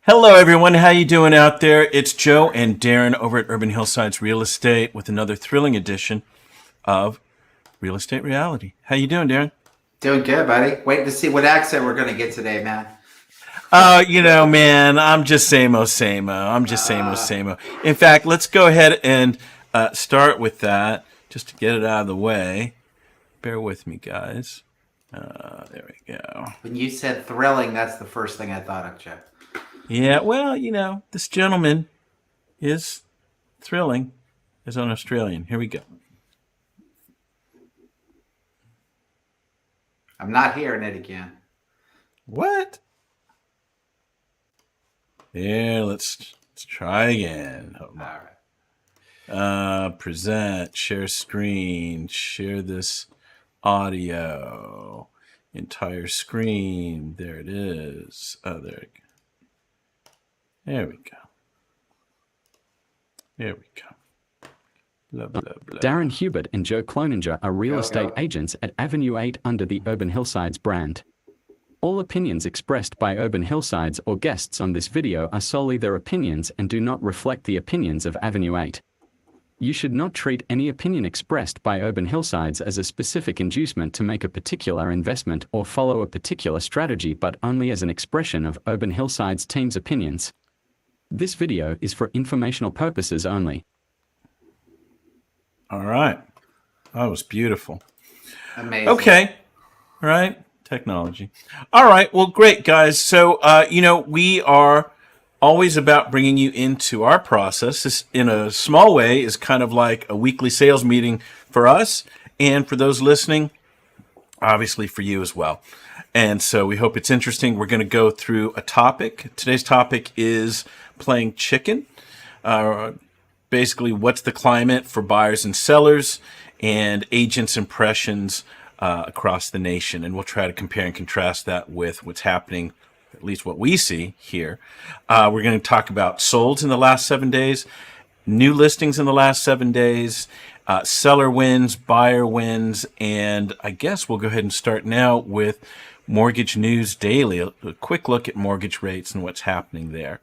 Hello, everyone. How you doing out there? It's Joe and Darren over at Urban Hillsides Real Estate with another thrilling edition of Real Estate Reality. How you doing, Darren? Doing good, buddy. Waiting to see what accent we're going to get today, man. Man, I'm just same-o. I'm just same-o. In fact, let's go ahead and start with that just to get it out of the way. Bear with me, guys. There we go. When you said thrilling, that's the first thing I thought of, Joe. Yeah, well, this gentleman is thrilling as an Australian. Here we go. I'm not hearing it again. What? There, let's try again. Hold All on. right. Present, share screen, share this audio, entire screen. There it is. Oh, there we go. There we go. There we go. Blah, blah, blah. Darren Hubert and Joe Cloninger are real Go, estate go. agents at Avenue 8 under the Urban Hillsides brand. All opinions expressed by Urban Hillsides or guests on this video are solely their opinions and do not reflect the opinions of Avenue 8. You should not treat any opinion expressed by Urban Hillsides as a specific inducement to make a particular investment or follow a particular strategy, but only as an expression of Urban Hillsides team's opinions. This video is for informational purposes only. All right. That was beautiful. Amazing. Okay. All right. Technology. All right. Well, great, guys. So, we are always about bringing you into our process. This, in a small way, is kind of like a weekly sales meeting for us and for those listening, obviously for you as well. And so we hope it's interesting. We're going to go through a topic. Today's topic is playing chicken. Basically, what's the climate for buyers and sellers and agents' impressions across the nation. And we'll try to compare and contrast that with what's happening, at least what we see here. We're going to talk about solds in the last 7 days, new listings in the last 7 days, seller wins, buyer wins, and I guess we'll go ahead and start now with Mortgage News Daily, a quick look at mortgage rates and what's happening there.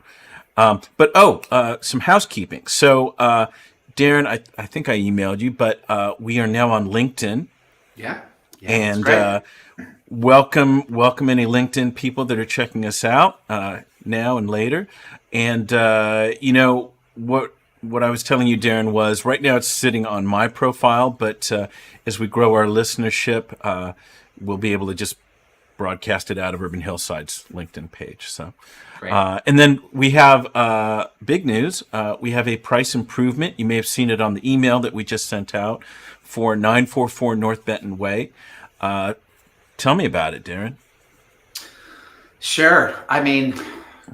Some housekeeping. So, Darren, I think I emailed you, but we are now on LinkedIn. Yeah. And welcome any LinkedIn people that are checking us out now and later. And what I was telling you, Darren, was right now it's sitting on my profile, but as we grow our listenership, we'll be able to just broadcast it out of Urban Hillside's LinkedIn page. So, and then we have big news. We have a price improvement. You may have seen it on the email that we just sent out for 944 North Benton Way. Tell me about it, Darren. Sure. I mean,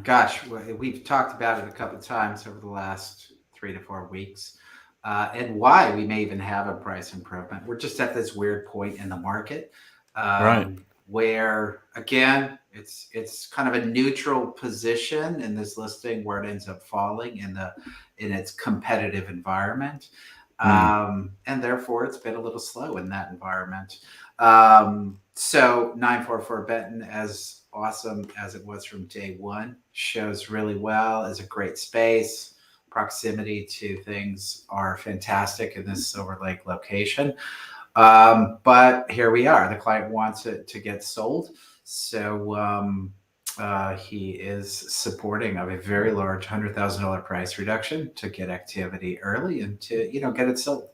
gosh, we've talked about it a couple of times over the last 3 to 4 weeks, and why we may even have a price improvement. We're just at this weird point in the market, Right. where again, it's kind of a neutral position in this listing where it ends up falling in its competitive environment. And therefore it's been a little slow in that environment. So 944 Benton, as awesome as it was from day one, shows really well as a great space. Proximity to things are fantastic in this Silver Lake location. But here we are. The client wants it to get sold. So he is supporting of a very large $100,000 price reduction to get activity early and to get it sold.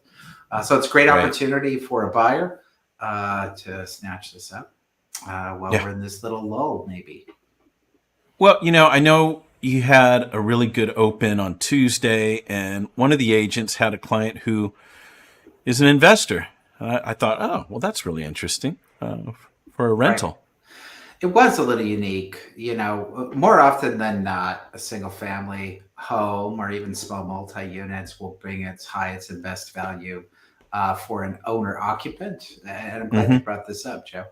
So it's a great opportunity for a buyer to snatch this up while we're in this little lull, maybe. Well, I know you had a really good open on Tuesday, and one of the agents had a client who is an investor. I thought, oh, well, that's really interesting for a rental. Right. It was a little unique, more often than not, a single family home or even small multi-units will bring its highest and best value for an owner occupant. And I'm glad you brought this up, Joe.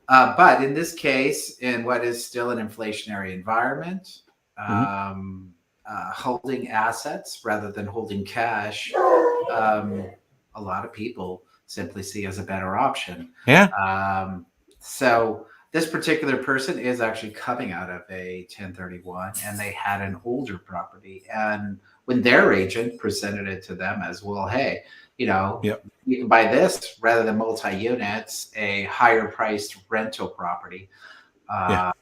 But in this case, in what is still an inflationary environment, holding assets rather than holding cash, a lot of people simply see as a better option. Yeah. So this particular person is actually coming out of a 1031, and they had an older property. And when their agent presented it to them as, well, hey, Yep. you can buy this rather than multi-units, a higher priced rental property, Yeah. uh,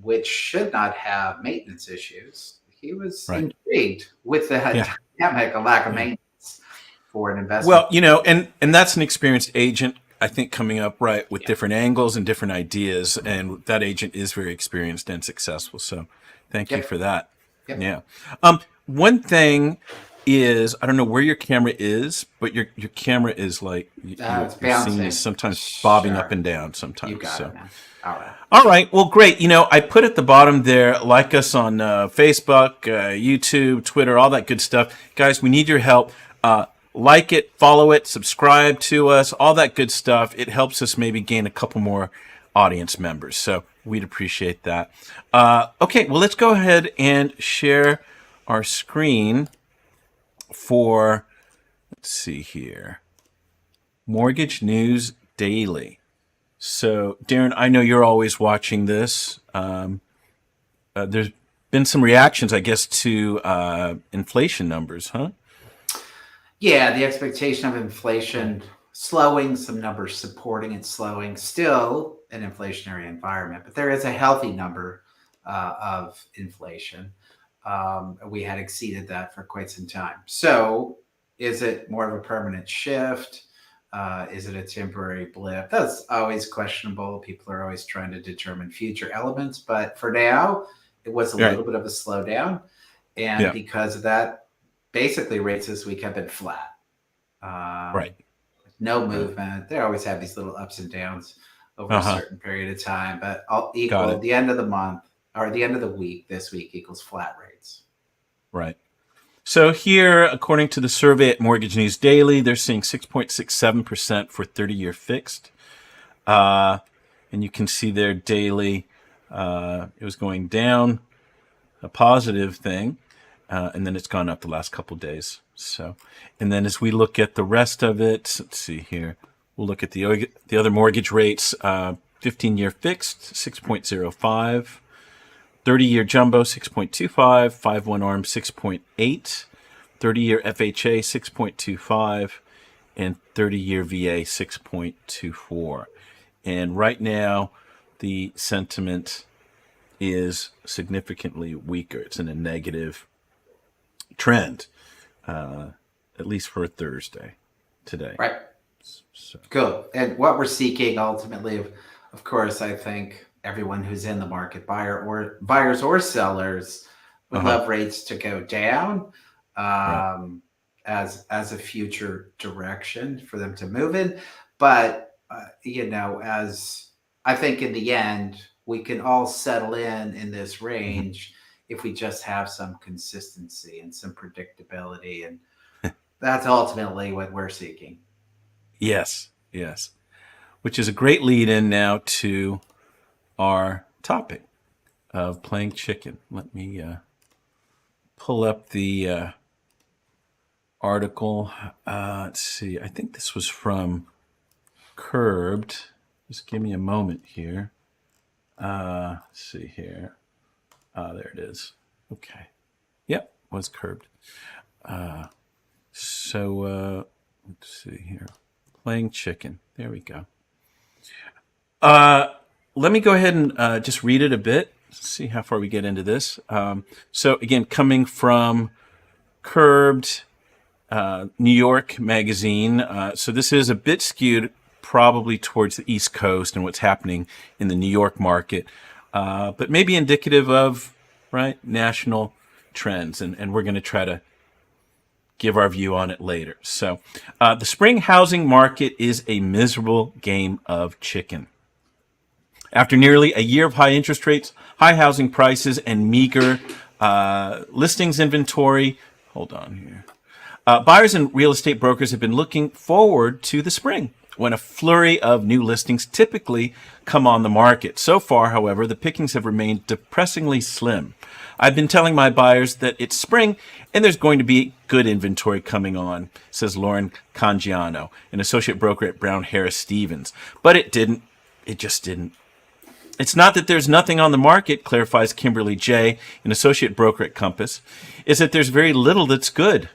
which should not have maintenance issues. He was Right. intrigued with that Yeah. dynamic, a lack of Yeah. maintenance for an investment. Well, and that's an experienced agent, I think, coming up right with Yeah. different angles and different ideas, and that agent is very experienced and successful. So, thank you Yep. for that. Yep. Yeah. One thing is, I don't know where your camera is, but your camera is like It's you're seeing bouncing. is sometimes bobbing Sure. up and down sometimes. You got so. it, man. All right. All right. Well, great. I put at the bottom there, like us on Facebook, YouTube, Twitter, all that good stuff. Guys, we need your help. Like it, follow it, subscribe to us, all that good stuff. It helps us maybe gain a couple more audience members. So we'd appreciate that. Okay. Well, let's go ahead and share our screen for, let's see here, Mortgage News Daily. So, Darren, I know you're always watching this. There's been some reactions, I guess, to inflation numbers, huh? Yeah, the expectation of inflation slowing, some numbers supporting it slowing, still an inflationary environment, but there is a healthy number of inflation. We had exceeded that for quite some time. So, is it more of a permanent shift? Is it a temporary blip? That's always questionable. People are always trying to determine future elements, but for now, it was a little bit of a slowdown, and because of that, basically rates this week have been flat. Right. No movement. They always have these little ups and downs over a certain period of time, but all equal the end of the month or the end of the week. This week equals flat rates. Right. So here, according to the survey at Mortgage News Daily, they're seeing 6.67% for 30-year fixed. And you can see there daily, it was going down, a positive thing, and then it's gone up the last couple of days. So, and then as we look at the rest of it, let's see here, we'll look at the other mortgage rates. 15-year fixed, 6.05. 30-year jumbo, 6.25, 5/1 ARM, 6.8, 30-year FHA, 6.25, and 30-year VA, 6.24. And right now, the sentiment is significantly weaker. It's in a negative trend, at least for a Thursday today. Right. So. Good. And what we're seeking ultimately, of course, I think everyone who's in the market, buyers or sellers, would love rates to go down as a future direction for them to move in. But as I think in the end, we can all settle in this range if we just have some consistency and some predictability, and that's ultimately what we're seeking. Yes. Which is a great lead in now to our topic of playing chicken. Let me pull up the article. Let's see. I think this was from Curbed. Just give me a moment here. Let's see here. There it is. Okay. Yep, was Curbed. So let's see here. Playing chicken. There we go. Let me go ahead and just read it a bit, see how far we get into this. So again, coming from Curbed, New York Magazine. So this is a bit skewed probably towards the East Coast and what's happening in the New York market, but maybe indicative of national trends. And we're going to try to give our view on it later. So the spring housing market is a miserable game of chicken. After nearly a year of high interest rates, high housing prices, and meager listings inventory, hold on here. Buyers and real estate brokers have been looking forward to the spring, when a flurry of new listings typically come on the market. So far, however, the pickings have remained depressingly slim. I've been telling my buyers that it's spring and there's going to be good inventory coming on, says Lauren Cangiano, an associate broker at Brown Harris Stevens. But it didn't. It just didn't. It's not that there's nothing on the market, clarifies Kimberly J., an associate broker at Compass. It's that there's very little that's good.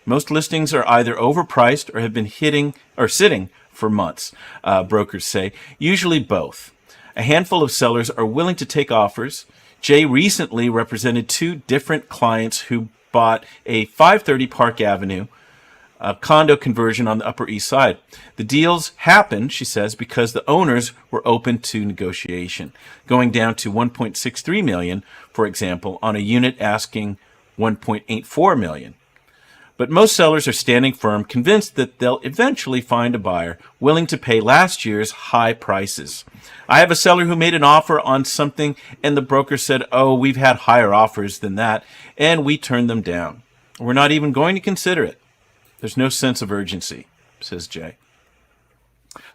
Most listings are either overpriced or have been sitting for months, brokers say, usually both. A handful of sellers are willing to take offers. Jay recently represented 2 different clients who bought a 530 Park Avenue, a condo conversion on the Upper East Side. The deals happened, she says, because the owners were open to negotiation, going down to $1.63 million, for example, on a unit asking $1.84 million. But most sellers are standing firm, convinced that they'll eventually find a buyer willing to pay last year's high prices. I have a seller who made an offer on something, and the broker said, oh, we've had higher offers than that, and we turned them down. We're not even going to consider it. There's no sense of urgency, says Jay.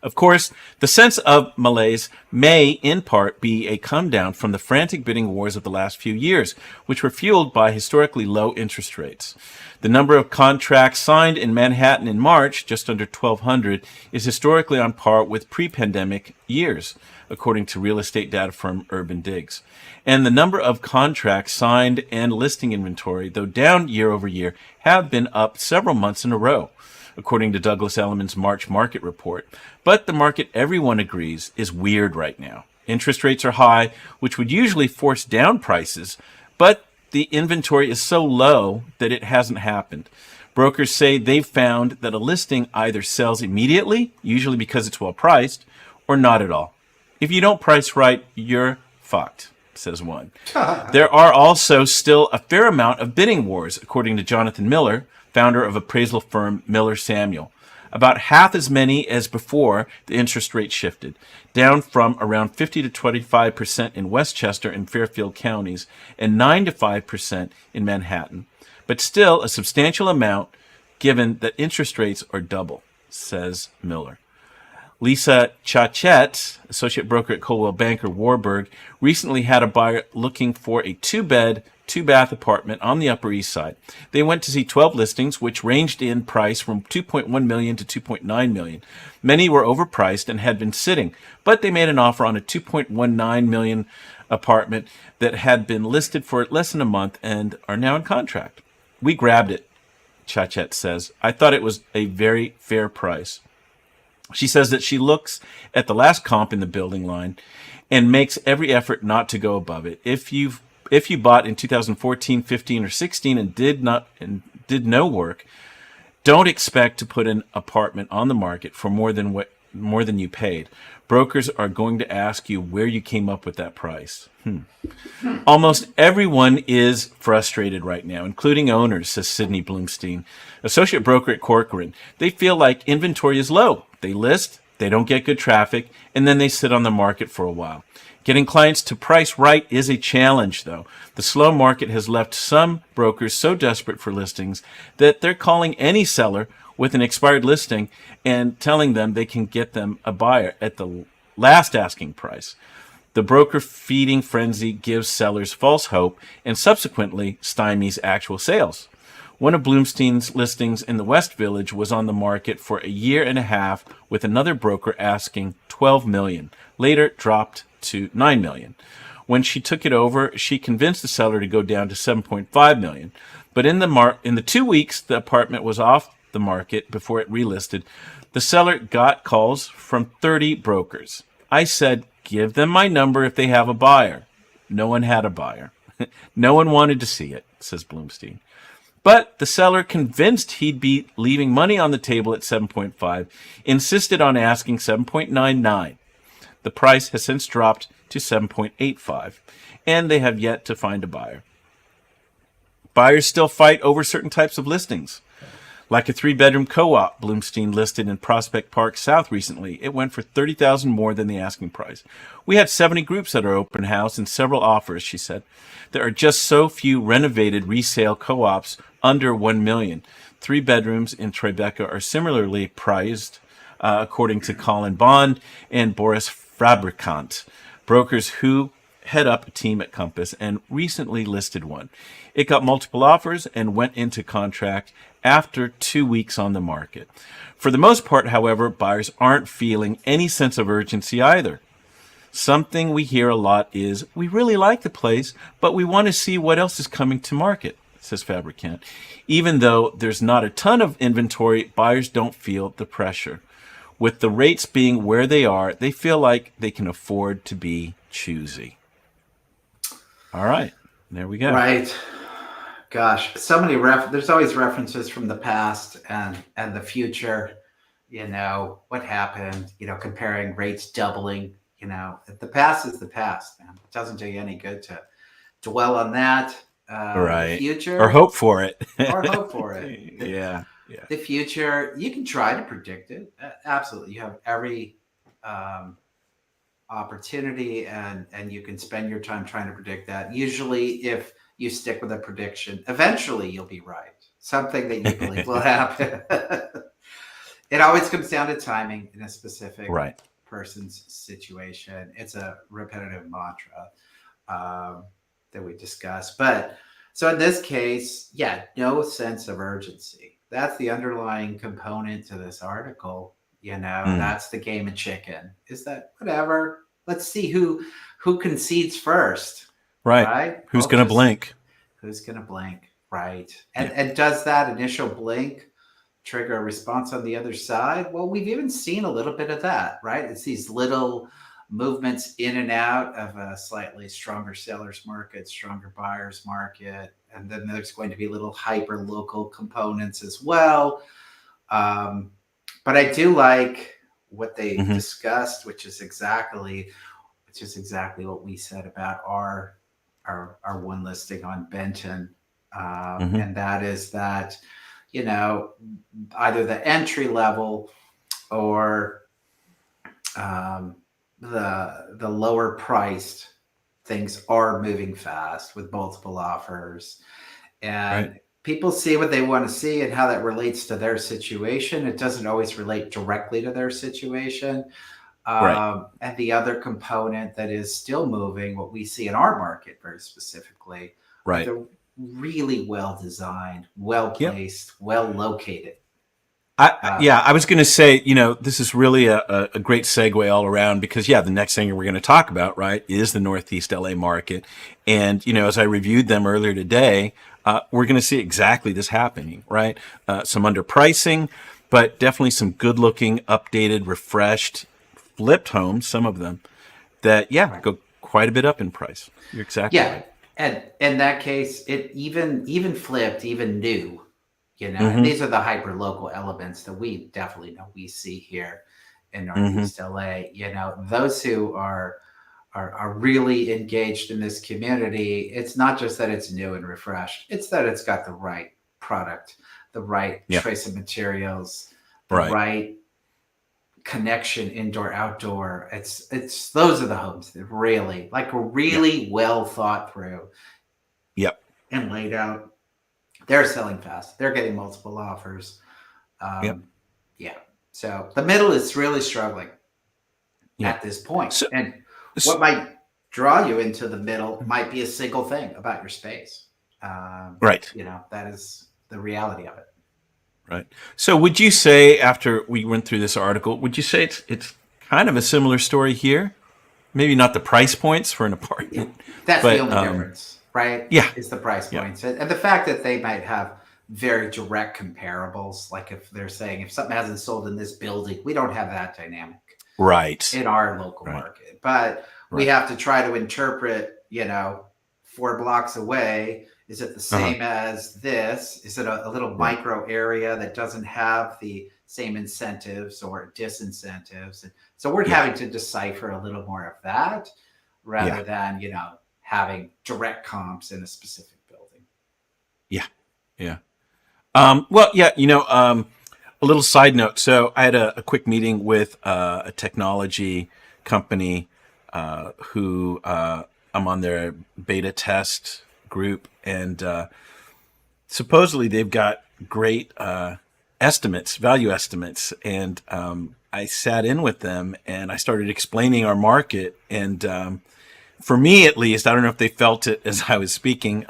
Of course, the sense of malaise may, in part, be a come down from the frantic bidding wars of the last few years, which were fueled by historically low interest rates. The number of contracts signed in Manhattan in March, just under 1,200, is historically on par with pre-pandemic years, according to real estate data firm Urban Digs. And the number of contracts signed and listing inventory, though down year over year, have been up several months in a row, according to Douglas Elliman's March market report. But the market, everyone agrees, is weird right now. Interest rates are high, which would usually force down prices, but the inventory is so low that it hasn't happened. Brokers say they've found that a listing either sells immediately, usually because it's well priced, or not at all. If you don't price right, you're fucked, says one. There are also still a fair amount of bidding wars, according to Jonathan Miller, founder of appraisal firm Miller Samuel. About half as many as before the interest rate shifted, down from around 50 to 25% in Westchester and Fairfield counties and 9 to 5% in Manhattan. But still a substantial amount given that interest rates are double, says Miller. Lisa Chachette, associate broker at Coldwell Banker Warburg, recently had a buyer looking for a 2-bed, 2-bath apartment on the Upper East Side. They went to see 12 listings, which ranged in price from $2.1 million to $2.9 million. Many were overpriced and had been sitting, but they made an offer on a $2.19 million apartment that had been listed for less than a month and are now in contract. We grabbed it, Chachette says. I thought it was a very fair price. She says that she looks at the last comp in the building line and makes every effort not to go above it. If you bought in 2014, 15, or 16 and did no work, don't expect to put an apartment on the market for more than you paid. Brokers are going to ask you where you came up with that price. Almost everyone is frustrated right now, including owners, says Sidney Bloomstein, associate broker at Corcoran. They feel like inventory is low. They list, they don't get good traffic, and then they sit on the market for a while. Getting clients to price right is a challenge, though. The slow market has left some brokers so desperate for listings that they're calling any seller with an expired listing and telling them they can get them a buyer at the last asking price. The broker feeding frenzy gives sellers false hope and subsequently stymies actual sales. One of Bloomstein's listings in the West Village was on the market for a year and a half with another broker asking $12 million. Later dropped to $9 million. When she took it over, she convinced the seller to go down to $7.5 million. But in the 2 weeks the apartment was off the market before it relisted, the seller got calls from 30 brokers. I said, give them my number if they have a buyer. No one had a buyer. No one wanted to see it, says Bloomstein. But the seller, convinced he'd be leaving money on the table at 7.5, insisted on asking 7.99. The price has since dropped to 7.85, and they have yet to find a buyer. Buyers still fight over certain types of listings. Like a 3-bedroom co-op Bloomstein listed in Prospect Park South recently. It went for $30,000 more than the asking price. We had 70 groups at our open house and several offers, she said. There are just so few renovated resale co-ops under $1 million. 3 bedrooms in Tribeca are similarly priced, according to Colin Bond and Boris Fabricant, brokers who head up a team at Compass and recently listed one. It got multiple offers and went into contract after 2 weeks on the market. For the most part, however, buyers aren't feeling any sense of urgency either. Something we hear a lot is, we really like the place, but we want to see what else is coming to market, says Fabricant. Even though there's not a ton of inventory, buyers don't feel the pressure. With the rates being where they are, they feel like they can afford to be choosy. All right, there we go. Right. Gosh, so many there's always references from the past and the future. What happened, comparing rates doubling. The past is the past, man. It doesn't do you any good to dwell on that. Right. The future, or hope for it. or hope for it. Yeah. The future, you can try to predict it. Absolutely, you have every opportunity, and you can spend your time trying to predict that. Usually, if you stick with a prediction, eventually you'll be right. Something that you believe will happen. It always comes down to timing in a specific person's situation. It's a repetitive mantra that we discussed. But so in this case, no sense of urgency. That's the underlying component to this article. That's the game of chicken. Is that whatever? Let's see who concedes first. Right? Who's going to blink? Who's going to blink? Right. And does that initial blink trigger a response on the other side? Well, we've even seen a little bit of that, right? It's these little movements in and out of a slightly stronger sellers market, stronger buyers market. And then there's going to be little hyper local components as well. But I do like what they discussed, which is exactly what we said about our one listing on Benton. And that is that, either the entry level or the lower priced things are moving fast with multiple offers, and people see what they want to see and how that relates to their situation. It doesn't always relate directly to their situation. And the other component that is still moving, what we see in our market very specifically, they're really well designed, well placed, well located. I was going to say, this is really a great segue all around because, the next thing we're going to talk about, is the Northeast LA market. And, as I reviewed them earlier today, we're going to see exactly this happening, right? Some underpricing, but definitely some good looking, updated, refreshed, flipped homes, some of them that, go quite a bit up in price. You're exactly right. And in that case, it even flipped, even new, and these are the hyper local elements that we definitely know we see here in Northeast LA. Those who are really engaged in this community, it's not just that it's new and refreshed, it's that it's got the right product, the right choice of materials, the right connection, indoor, outdoor. It's those are the homes that really well thought through. And laid out. They're selling fast. They're getting multiple offers. So the middle is really struggling at this point. And what might draw you into the middle might be a single thing about your space. That is the reality of it. Right. So would you say, after we went through this article, would you say it's kind of a similar story here? Maybe not the price points for an apartment. That's the only difference, right? Is the price points. And the fact that they might have very direct comparables. Like if they're saying, if something hasn't sold in this building, we don't have that dynamic in our local market. But we have to try to interpret, 4 blocks away, is it the same as this? Is it a little micro area that doesn't have the same incentives or disincentives? And so we're having to decipher a little more of that rather than, having direct comps in a specific building. A little side note. So I had a quick meeting with a technology company who I'm on their beta test group, and supposedly they've got great value estimates. And I sat in with them and I started explaining our market. And for me, at least, I don't know if they felt it as I was speaking,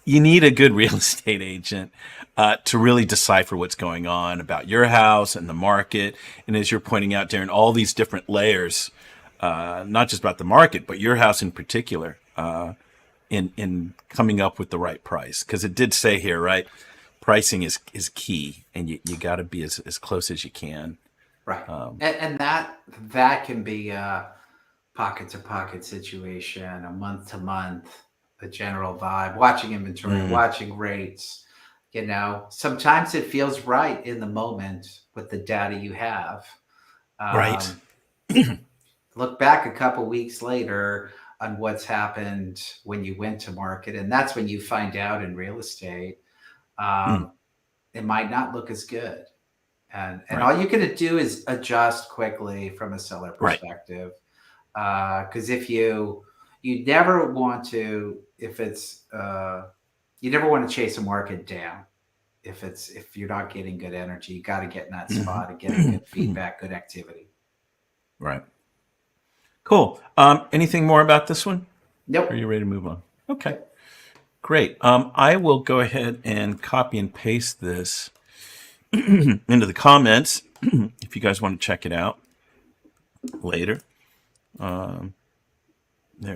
you need a good real estate agent to really decipher what's going on about your house and the market. And as you're pointing out, Darren, all these different layers not just about the market, but your house in particular, in coming up with the right price? Because it did say here, right, pricing is key, and you got to be as close as you can. Right. And that can be a pocket to pocket situation, a month to month, a general vibe, watching inventory, watching rates. Sometimes it feels right in the moment with the data you have. Right. Look back a couple weeks later on what's happened when you went to market, and that's when you find out in real estate, it might not look as good. And all you're going to do is adjust quickly from a seller perspective. Because if you never want to, if it's, you never want to chase a market down. If you're not getting good energy, you got to get in that spot and getting good feedback, good activity. Right. Cool. Anything more about this one? Nope. Are you ready to move on? Okay. Great. I will go ahead and copy and paste this into the comments if you guys want to check it out later. There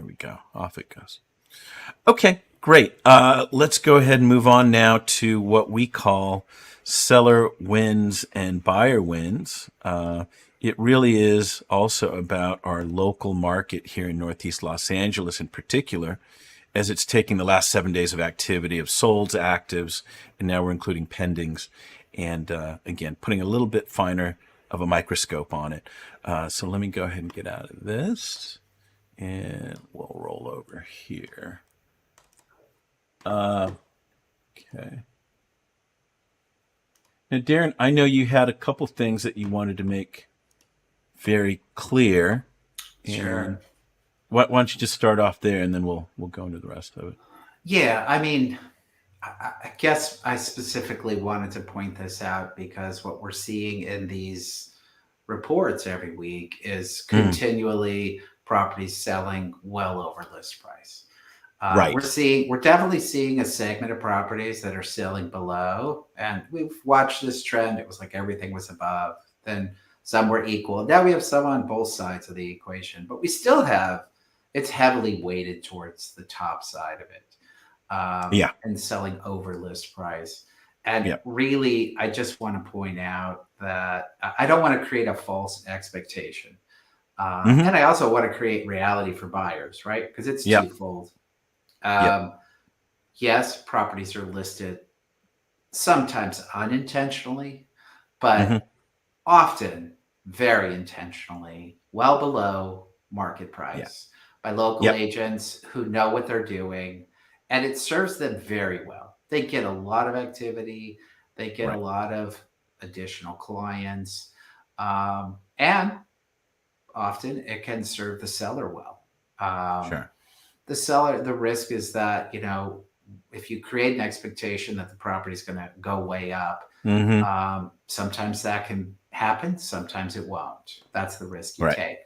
we go. Off it goes. Okay, great. Let's go ahead and move on now to what we call seller wins and buyer wins. It really is also about our local market here in Northeast Los Angeles in particular, as it's taking the last 7 days of activity of solds, actives, and now we're including pendings. And again, putting a little bit finer of a microscope on it. So let me go ahead and get out of this, and we'll roll over here. Okay. Now, Darren, I know you had a couple things that you wanted to make very clear. Sure. Why don't you just start off there, and then we'll go into the rest of it. Yeah, I mean, I guess I specifically wanted to point this out because what we're seeing in these reports every week is continually properties selling well over list price. Right. We're definitely seeing a segment of properties that are selling below, and we've watched this trend. It was like everything was above, then some were equal. Now we have some on both sides of the equation, but we still have, it's heavily weighted towards the top side of it. And selling over list price. And really, I just want to point out that I don't want to create a false expectation. And I also want to create reality for buyers, right? Because it's twofold. Yes, properties are listed sometimes unintentionally, but often very intentionally, well below market price by local agents who know what they're doing. And it serves them very well. They get a lot of activity. They get a lot of additional clients. And often it can serve the seller well. The seller, the risk is that, if you create an expectation that the property is going to go way up, sometimes that can happen. Sometimes it won't. That's the risk you take.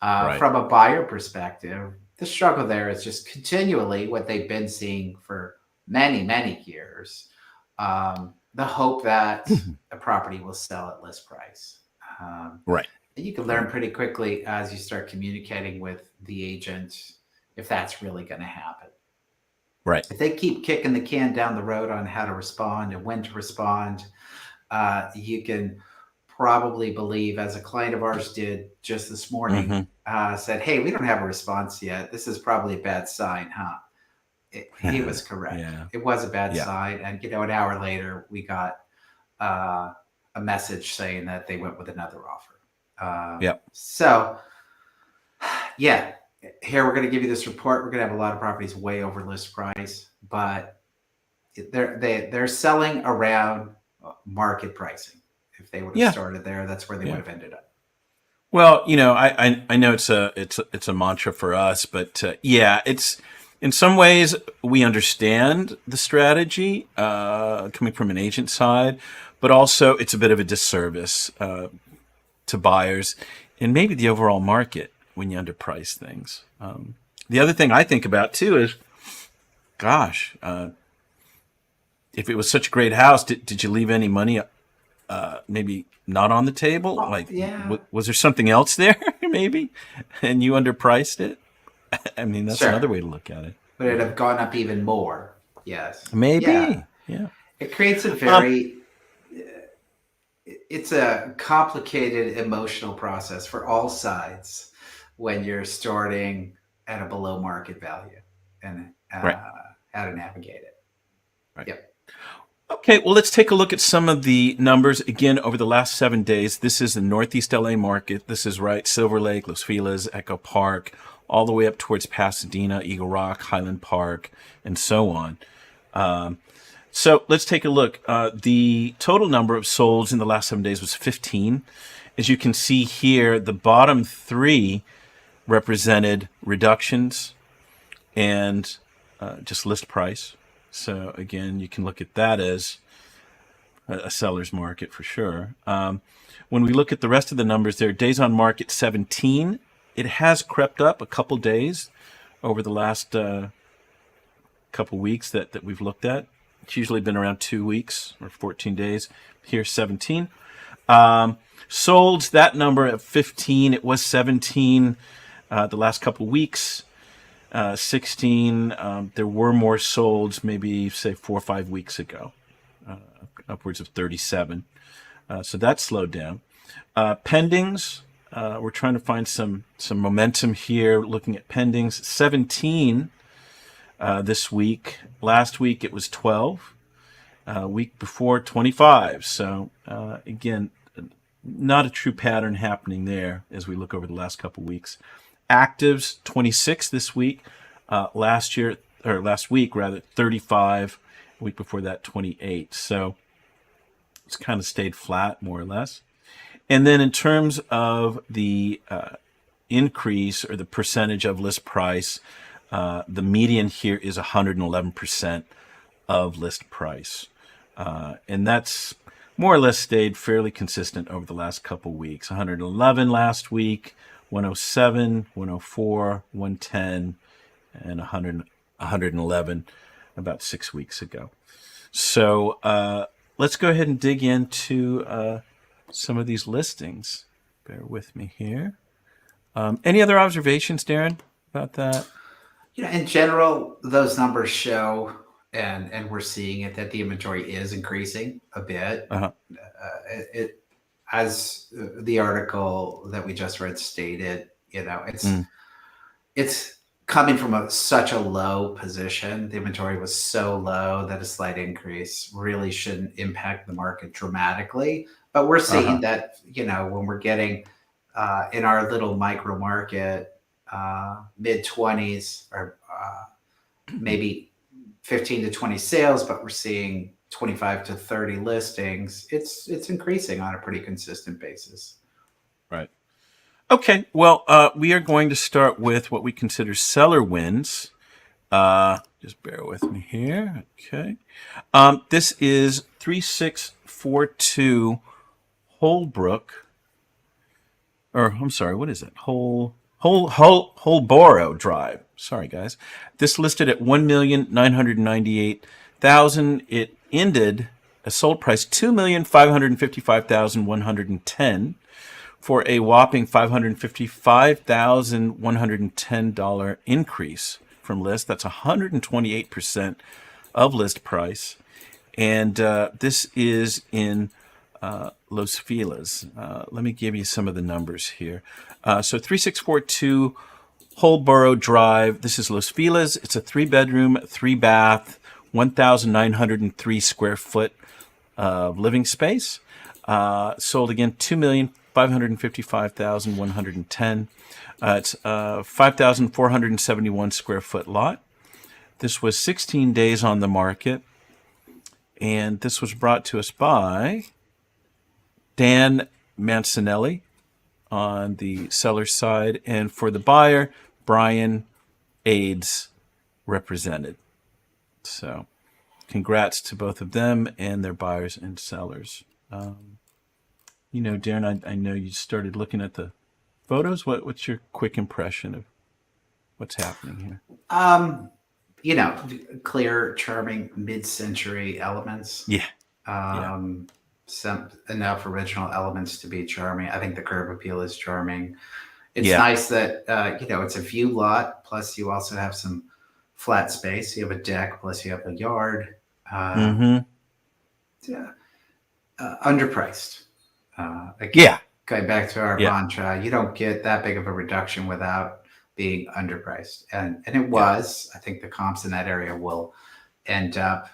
From a buyer perspective, the struggle there is just continually what they've been seeing for many, many years. The hope that a property will sell at list price. And you can learn pretty quickly as you start communicating with the agent if that's really going to happen. If they keep kicking the can down the road on how to respond and when to respond, you can probably believe, as a client of ours did just this morning, said, "Hey, we don't have a response yet. This is probably a bad sign, huh?" He was correct. It was a bad sign. And, an hour later, we got a message saying that they went with another offer. So, here we're going to give you this report. We're going to have a lot of properties way over list price, but they're selling around market pricing. If they would have started there, that's where they would have ended up. Well, I know it's a mantra for us, but it's in some ways we understand the strategy coming from an agent side, but also it's a bit of a disservice to buyers and maybe the overall market when you underprice things. The other thing I think about too is, gosh, if it was such a great house, did you leave any money maybe not on the table? Was there something else there? maybe, and you underpriced it. I mean, that's Sure. another way to look at it. Would it have gone up even more? Yes. Yeah. Maybe. Yeah. It creates a very, it's a complicated emotional process for all sides when you're starting at a below market value and Right. how to navigate it. Right. Yep. Okay, well, let's take a look at some of the numbers again over the last 7 days. This is the Northeast LA market. This is right Silver Lake, Los Feliz, Echo Park, all the way up towards Pasadena, Eagle Rock, Highland Park, and so on. So let's take a look. The total number of solds in the last 7 days was 15. As you can see here, the bottom three represented reductions and just list price. So again, you can look at that as a seller's market for sure. When we look at the rest of the numbers there, days on market 17. It has crept up a couple days over the last couple weeks that we've looked at. It's usually been around 2 weeks or 14 days. Here, 17. Solds, that number at 15. It was 17 the last couple weeks. 16. There were more solds maybe, say, 4 or 5 weeks ago. Upwards of 37. So that slowed down. Pendings, we're trying to find some momentum here, looking at pendings. 17 this week. Last week it was 12. Week before 25. So again, not a true pattern happening there as we look over the last couple weeks. Actives 26 this week. Last week 35. Week before that 28. So it's kind of stayed flat more or less. And then in terms of the increase or the percentage of list price, the median here is 111% of list price. And that's more or less stayed fairly consistent over the last couple weeks. 111 last week, 107, 104, 110, and 111 about 6 weeks ago. So let's go ahead and dig into some of these listings. Bear with me here. Any other observations, Darren, about that? In general, those numbers show, and we're seeing it, that the inventory is increasing a bit. Uh-huh. It as the article that we just read stated, it's coming from such a low position. The inventory was so low that a slight increase really shouldn't impact the market dramatically. But we're seeing that, when we're getting in our little micro market, mid 20s or maybe 15 to 20 sales, but we're seeing 25 to 30 listings. It's increasing on a pretty consistent basis. Right. Okay. Well, we are going to start with what we consider seller wins. Just bear with me here. Okay. This is 3642 Holbrook. Or I'm sorry, what is it? Holboro Drive. Sorry, guys. This listed at $1,998,000. It ended a sold price $2,555,110 for a whopping $555,110 increase from list. That's 128% of list price, and this is in Los Feliz. Let me give you some of the numbers here. So 3642 Holboro Drive. This is Los Feliz. It's a 3-bedroom, 3-bath, 1,903 square foot of living space. Sold again, $2,555,110. It's a 5,471 square foot lot. This was 16 days on the market, and this was brought to us by Dan Mancinelli on the seller side, and for the buyer, Brian Aids represented. So congrats to both of them and their buyers and sellers. Darren, I know you started looking at the photos. What's your quick impression of what's happening here? Clear, charming, mid-century elements. Yeah. Some enough original elements to be charming. I think the curb appeal is charming. It's nice that it's a view lot. Plus, you also have some flat space. You have a deck. Plus, you have a yard. Yeah, underpriced. Again, going back to our mantra, you don't get that big of a reduction without being underpriced, and it was. I think the comps in that area will end up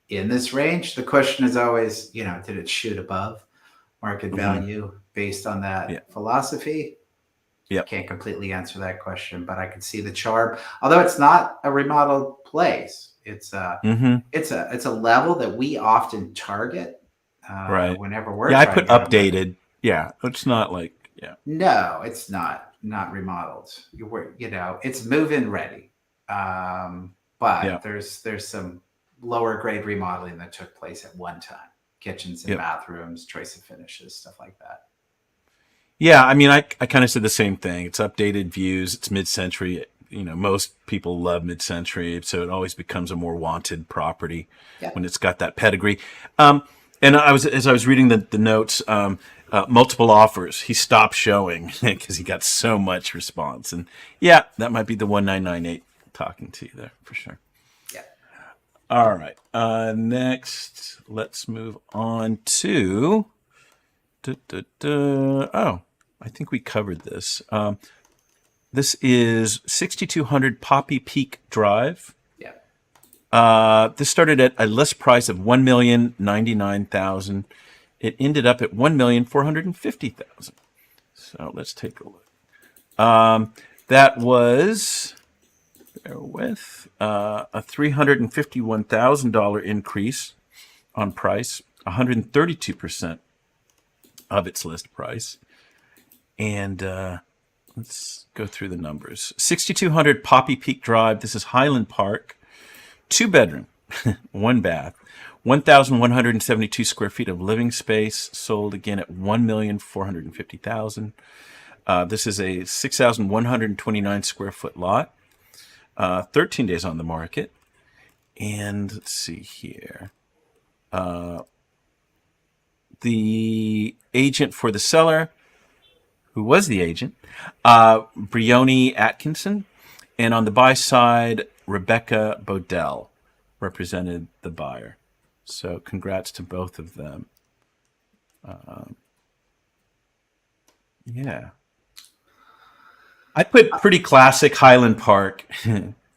in this range. The question is always, did it shoot above market value based on that philosophy? Can't completely answer that question, but I can see the charm. Although it's not a remodeled place, it's a level that we often target whenever we're I trying put updated. It's not like No, it's not remodeled. It's move-in ready. But there's some lower grade remodeling that took place at one time. Kitchens and bathrooms, choice of finishes, stuff like that. Yeah, I mean, I kind of said the same thing. It's updated views. It's mid-century. Most people love mid-century, so it always becomes a more wanted property when it's got that pedigree. And as I was reading the notes, multiple offers. He stopped showing because he got so much response. And that might be the 1998 talking to you there for sure. Yeah. All right. Next, let's move on to. Oh, I think we covered this. This is 6200 Poppy Peak Drive. Yeah. This started at a list price of $1,099,000. It ended up at $1,450,000. So let's take a look. That was, bear with, a $351,000 increase on price, 132% of its list price. And let's go through the numbers. 6200 Poppy Peak Drive. This is Highland Park. 2-bedroom, 1 bath, 1,172 square feet of living space. Sold again at $1,450,000. This is a 6,129 square foot lot. 13 days on the market. And let's see here. The agent for the seller, who was the agent, Brioni Atkinson. And on the buy side, Rebecca Bodell represented the buyer. So congrats to both of them. I put pretty classic Highland Park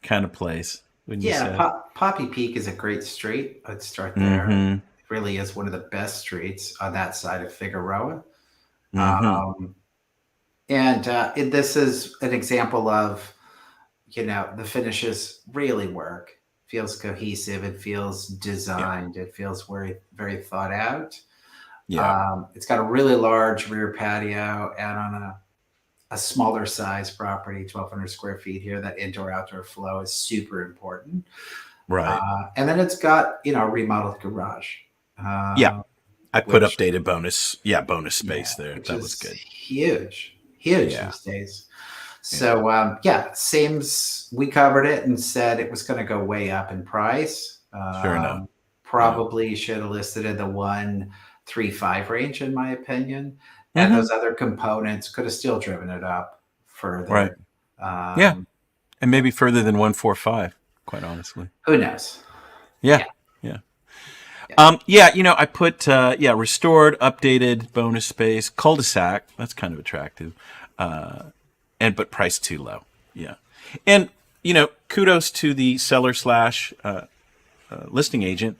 kind of place. Poppy Peak is a great street. I'd start there. It really is one of the best streets on that side of Figueroa. This is an example of, the finishes really work. Feels cohesive. It feels designed. It feels very, very thought out. It's got a really large rear patio, and on a smaller size property, 1,200 square feet here, that indoor-outdoor flow is super important. Right. And then it's got, a remodeled garage. I put updated bonus space there. That was good. Huge these days. So, seems we covered it and said it was going to go way up in price. Sure enough. Probably should have listed in the 135 range, in my opinion. And those other components could have still driven it up further. Right. And maybe further than 145, quite honestly. Who knows? Yeah. I put restored, updated, bonus space, cul-de-sac. That's kind of attractive. But priced too low. Yeah. And, kudos to the seller / listing agent.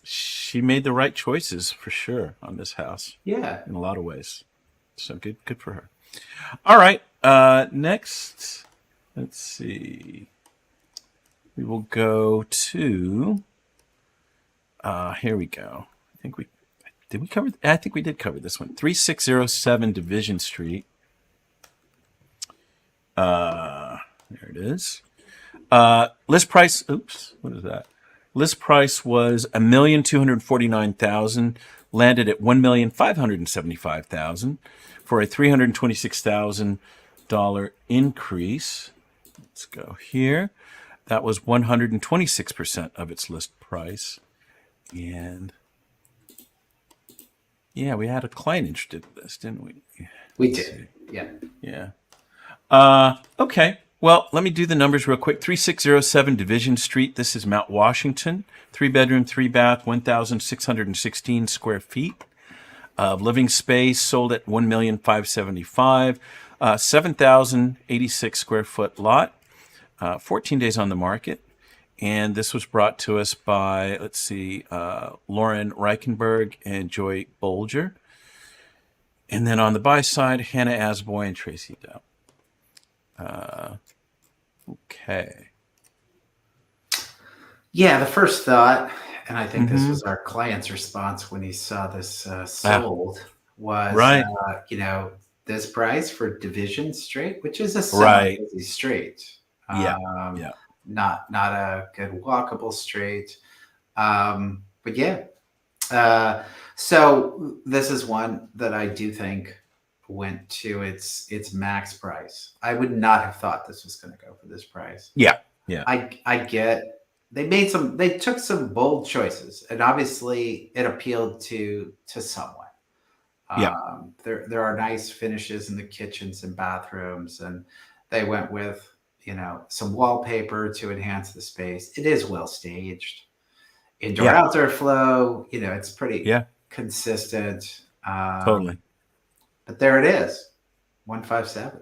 She made the right choices for sure on this house. Yeah. In a lot of ways. So good for her. All right. Next, let's see. We will go to, here we go. I think we did cover this one. 3607 Division Street. There it is. List price. Oops. What is that? List price was $1,249,000. Landed at $1,575,000 for a $326,000 increase. Let's go here. That was 126% of its list price. And we had a client interested in this, didn't we? We did. Yeah. Yeah. Okay. Well, let me do the numbers real quick. 3607 Division Street. This is Mount Washington. 3-bedroom, 3-bath, 1,616 square feet of living space. Sold at $1,575,000. 7,086 square foot lot. 14 days on the market. And this was brought to us by, let's see, Lauren Reichenberg and Joy Bolger. And then on the buy side, Hannah Asboy and Tracy Dow. Okay. Yeah, the first thought, and I think this was our client's response when he saw this sold, was, Right. This price for Division Street, which is a Right. semi-busy street. Yeah. Um, Yeah. Not a good walkable street. But yeah. So this is one that I do think went to its max price. I would not have thought this was going to go for this price. Yeah. Yeah. I get they took some bold choices, and obviously it appealed to someone. Yeah. There are nice finishes in the kitchens and bathrooms, and they went with some wallpaper to enhance the space. It is well staged, indoor outdoor flow. It's pretty consistent. Totally. But there it is, 157.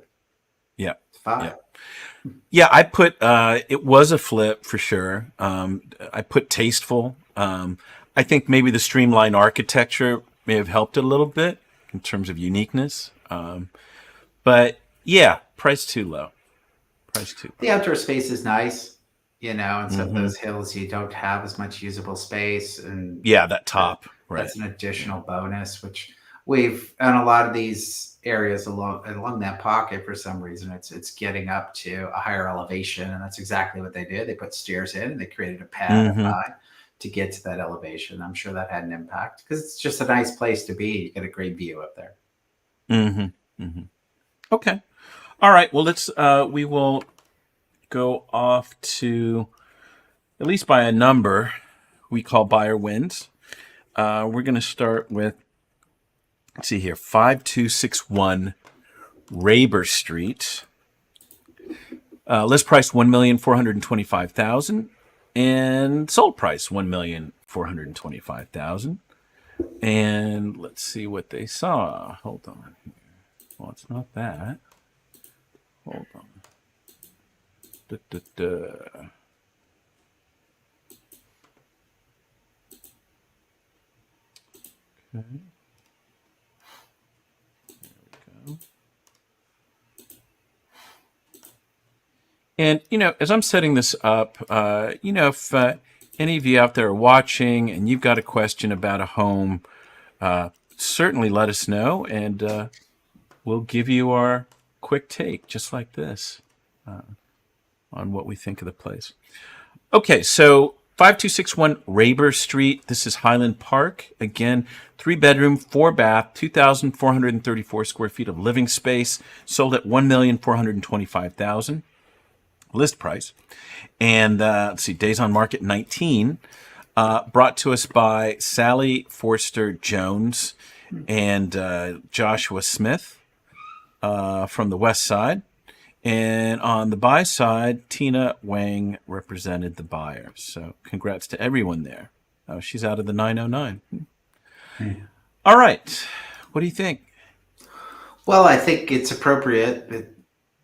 Yeah. It's 5. Yeah. Yeah, I put it was a flip for sure. I put tasteful. I think maybe the streamlined architecture may have helped it a little bit in terms of uniqueness. But yeah, price too low. Price too low. The outdoor space is nice, in some of those hills you don't have as much usable space, and that top. Right. That's an additional bonus, which we've on a lot of these areas along that pocket. For some reason, it's getting up to a higher elevation, and that's exactly what they did. They put stairs in, and they created a pad up high to get to that elevation. I'm sure that had an impact because it's just a nice place to be. You get a great view up there. Okay. All right. Well, we will go off to at least by a number we call buyer wins. We're going to start with, let's see here, 5261 Raber Street. List price $1,425,000 and sold price $1,425,000. And let's see what they saw. Hold on. Well, it's not that. Hold on. Okay. There we go. And, as I'm setting this up, if any of you out there are watching and you've got a question about a home, certainly let us know, and we'll give you our quick take, just like this, on what we think of the place. Okay, so 5261 Raber Street. This is Highland Park. Again, 3-bedroom, 4-bath, 2,434 square feet of living space. Sold at $1,425,000. List price. And let's see, days on market 19. Brought to us by Sally Forster Jones and Joshua Smith from the West Side. And on the buy side, Tina Wang represented the buyer. So congrats to everyone there. She's out of the 909. All right. What do you think? Well, I think it's appropriate.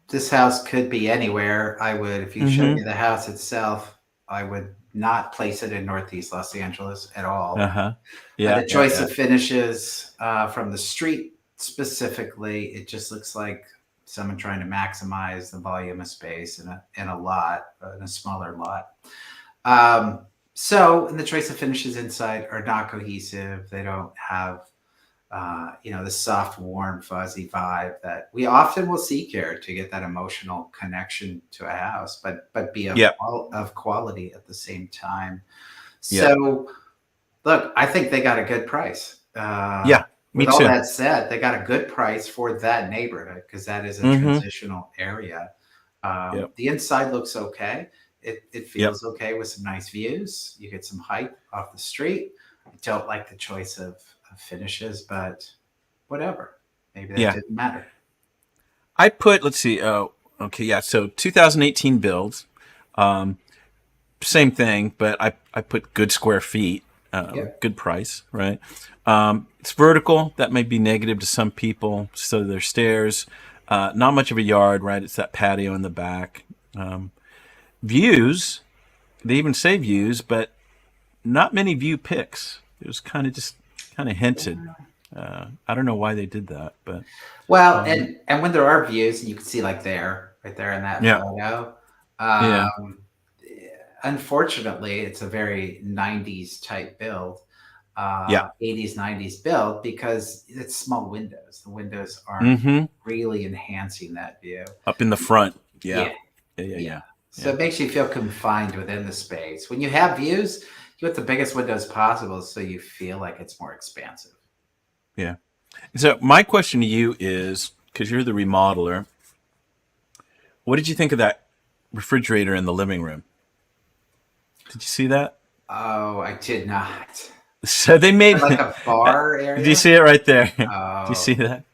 This house could be anywhere. I would, if you showed me the house itself, I would not place it in Northeast Los Angeles at all. The choice of finishes from the street specifically, it just looks like someone trying to maximize the volume of space in a smaller lot. So, and the choice of finishes inside are not cohesive. They don't have, the soft, warm, fuzzy vibe that we often will seek here to get that emotional connection to a house, but be of quality at the same time. So, look, I think they got a good price. Me With all too. that said, they got a good price for that neighborhood because that is a transitional area. The inside looks okay. It feels okay with some nice views. You get some height off the street. I don't like the choice of finishes, but whatever. Maybe that didn't matter. I put, let's see. Oh, okay, yeah. So 2018 builds, same thing, but I put good square feet, Yeah. good price, right? It's vertical. That might be negative to some people. So there's stairs, not much of a yard, right? It's that patio in the back. Views. They even say views, but not many view pics. It was kind of hinted. I don't know why they did that, but Well, and when there are views, and you can see like right there in that yeah, photo. yeah. Um, Unfortunately, it's a very 90s type build, Yeah. 80s, 90s build because it's small windows. The windows aren't Mm-hmm. really enhancing that view. Up in the front. Yeah. Yeah, Yeah. Yeah. yeah. Yeah. So Yeah. it makes you feel confined within the space. When you have views, you want the biggest windows possible so you feel like it's more expansive. Yeah. So my question to you is, because you're the remodeler, what did you think of that refrigerator in the living room? Did you see that? Oh, I did not. So they made. Like a bar Did you area? see it right there? Do you see Oh, that?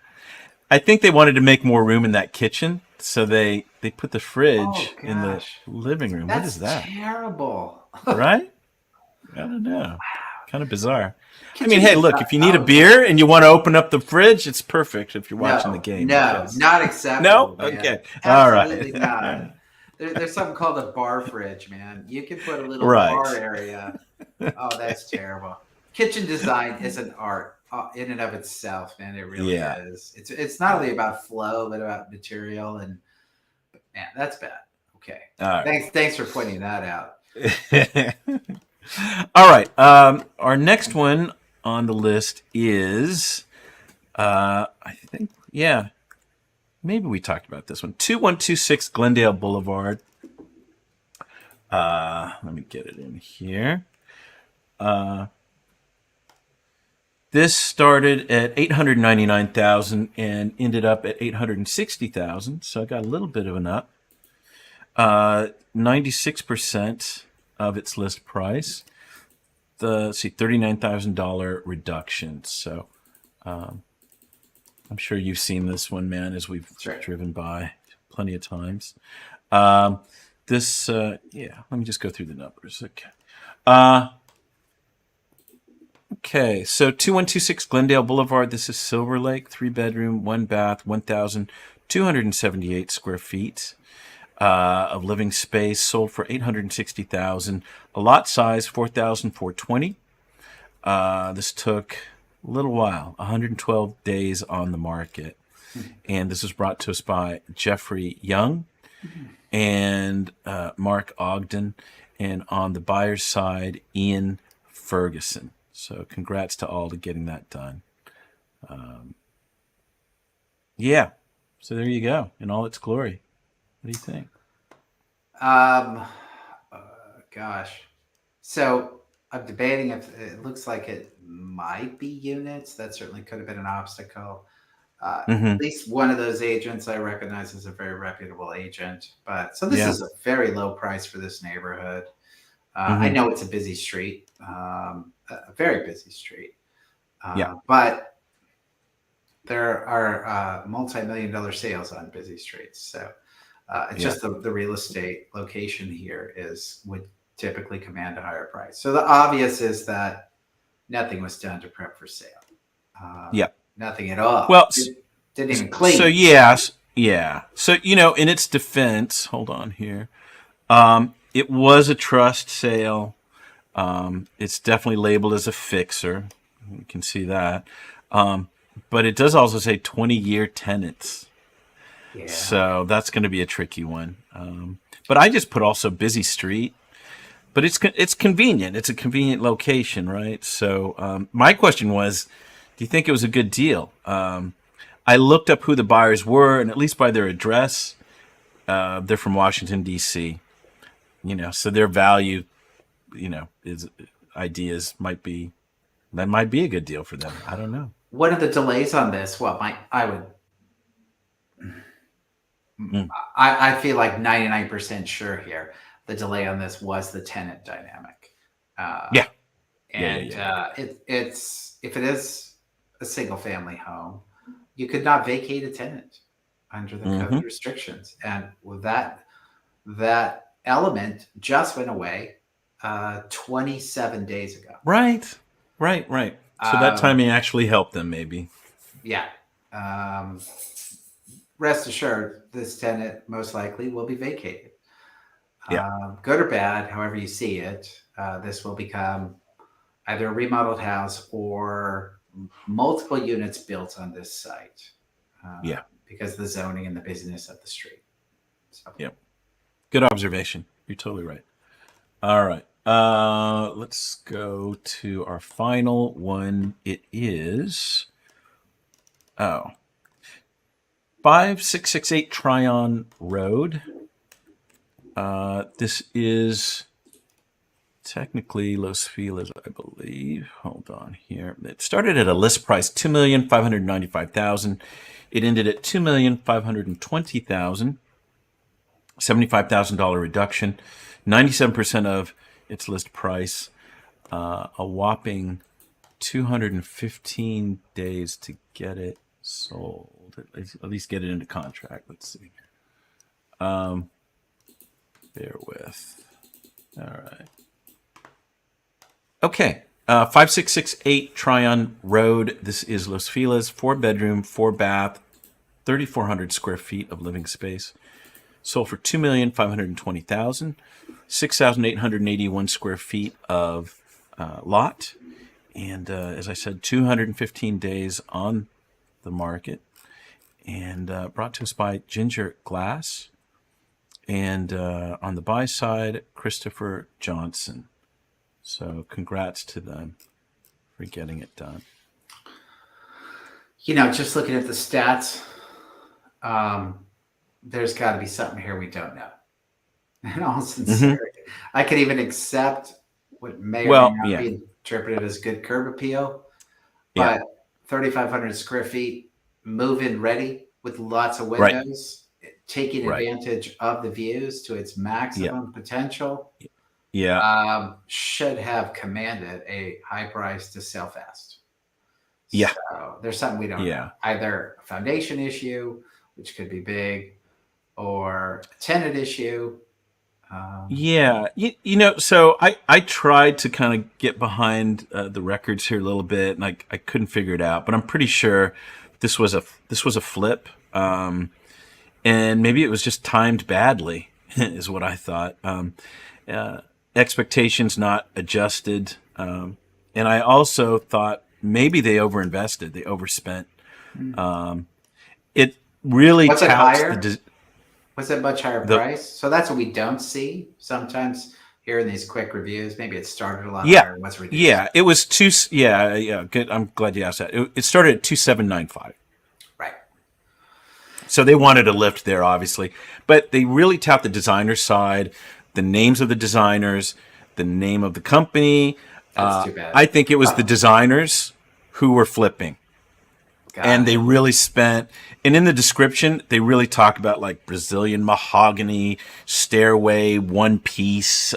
I think they wanted to make more room in that kitchen, so they put the oh fridge in the gosh. living room. What is That's that? terrible. Right? I don't know. Kind of bizarre. I mean, Kitchen hey, is look, not if you need a oh, beer and you want to open up the fridge, it's perfect if you're watching the game, I no, guess. not No? acceptable, man. Okay. All Absolutely right. not. There's something called a bar fridge, man. You can put a little bar Right. area. Oh, that's terrible. Kitchen design is an art in and of itself, man. It really Yeah. is. It's not only about flow, but about material, and man, that's bad. Okay, All thanks for pointing that out. right. All right. Our next one on the list is, I think, yeah, maybe we talked about this one. 2126 Glendale Boulevard. Let me get it in here. This started at 899,000 and ended up at 860,000, so I got a little bit of an up. 96% of its list price. Let's see, $39,000 reduction. So I'm sure you've seen this one, man, as we've Sure. driven by plenty of times. Yeah, let me just go through the numbers. Okay, so 2126 Glendale Boulevard. This is Silver Lake, 3-bedroom, 1 bath, 1,278 square feet of living space. Sold for 860,000. A lot size 4,420. This took a little while, 112 days on the market, and this was brought to us by Jeffrey Young and Mark Ogden, and on the buyer's side, Ian Ferguson. So congrats to all to getting that done. Yeah. So there you go in all its glory. What do you think? Um, gosh. So I'm debating if it looks like it might be units. That certainly could have been an obstacle. Mm-hmm. At least one of those agents I recognize as a very reputable agent. But so this Yeah. is a very low price for this neighborhood. I Mm-hmm. know it's a busy street, a very busy street. Yeah. But there are multi-million-dollar sales on busy streets. So it's Yeah. just the real estate location here would typically command a higher price. So the obvious is that nothing was done to prep for sale. Yeah. Nothing at all. Well, Didn't even clean. so yeah. So in its defense, hold on here. It was a trust sale. It's definitely labeled as a fixer. You can see that. But it does also say 20-year tenants. Yeah. So that's going to be a tricky one. But I just put also busy street. But it's convenient. It's a convenient location, right? So my question was, do you think it was a good deal? I looked up who the buyers were, and at least by their address, they're from Washington, D.C. So their value, is ideas might be a good deal for them. I don't know. One of the delays on this, I feel like 99% sure here. The delay on this was the tenant dynamic. Yeah. And it's if it is a single family home, you could not vacate a tenant. under the Mm-hmm. code restrictions. And with that element just went away 27 days ago. Right. So that Um, timing actually helped them, maybe. yeah. Um, Rest assured, this tenant most likely will be vacated. Yeah. Good or bad, however you see it, this will become either a remodeled house or multiple units built on this site Yeah. because of the zoning and the busyness of the street. So, Yeah. Good observation. You're totally right. All right. Let's go to our final one. It is 5668 Tryon Road. This is technically Los Feliz, I believe. Hold on here. It started at a list price $2,595,000. It ended at $2,520,000. $75,000 reduction, 97% of its list price, a whopping 215 days to get it sold. At least get it into contract. Let's see. Bear with. All right. Okay. 5668 Tryon Road. This is Los Feliz, 4-bedroom, 4-bath, 3,400 square feet of living space. Sold for $2,520,000, 6,881 square feet of lot, and as I said, 215 days on the market, and brought to us by Ginger Glass, and on the buy side, Christopher Johnson. So congrats to them for getting it done. just looking at the stats, there's got to be something here we don't know. In all sincerity, I could even accept what may or may not be interpreted as good curb appeal, but 3,500 square feet, move-in ready with lots of windows, taking advantage of the views to its maximum potential, should have commanded a high price to sell fast. Yeah. So there's something we don't know. Either a foundation issue, which could be big, or a tenant issue. So I tried to kind of get behind the records here a little bit, and I couldn't figure it out. But I'm pretty sure this was a flip, and maybe it was just timed badly, is what I thought. Expectations not adjusted, and I also thought maybe they overinvested, they overspent. It really Was it touts higher? the. Was it much higher price? So that's what we don't see sometimes here in these quick reviews. Maybe it started a lot higher and was reduced. Yeah, it was two. Yeah, good. I'm glad you asked that. It started at 2,795. Right. So they wanted a lift there, obviously, but they really tapped the designer side, the names of the designers, the name of the company. That's too bad. I think it was the designers who were flipping. And they really spent, and in the description, they really talk about like Brazilian mahogany, stairway, one piece,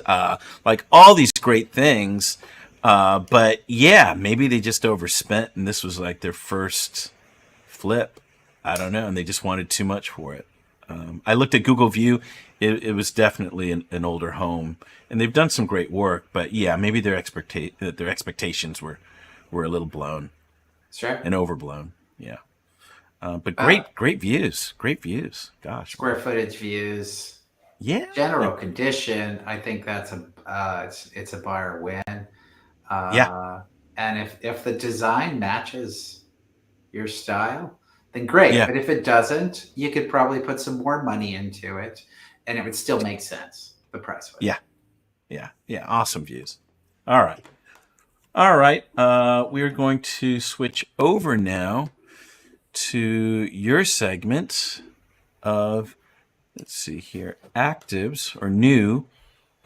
like all these great things. But yeah, maybe they just overspent and this was like their first flip. I don't know. And they just wanted too much for it. I looked at Google View. It was definitely an older home, and they've done some great work. But yeah, maybe their expectations were a little blown, and overblown. Yeah, but great views. Gosh, square footage views. Yeah, general condition. I think that's it's a buyer win. And if the design matches your style, then great. Yeah. But if it doesn't, you could probably put some more money into it, and it would still make sense. The price would. Yeah. Awesome views. All right. We are going to switch over now to your segment of, let's see here, actives or new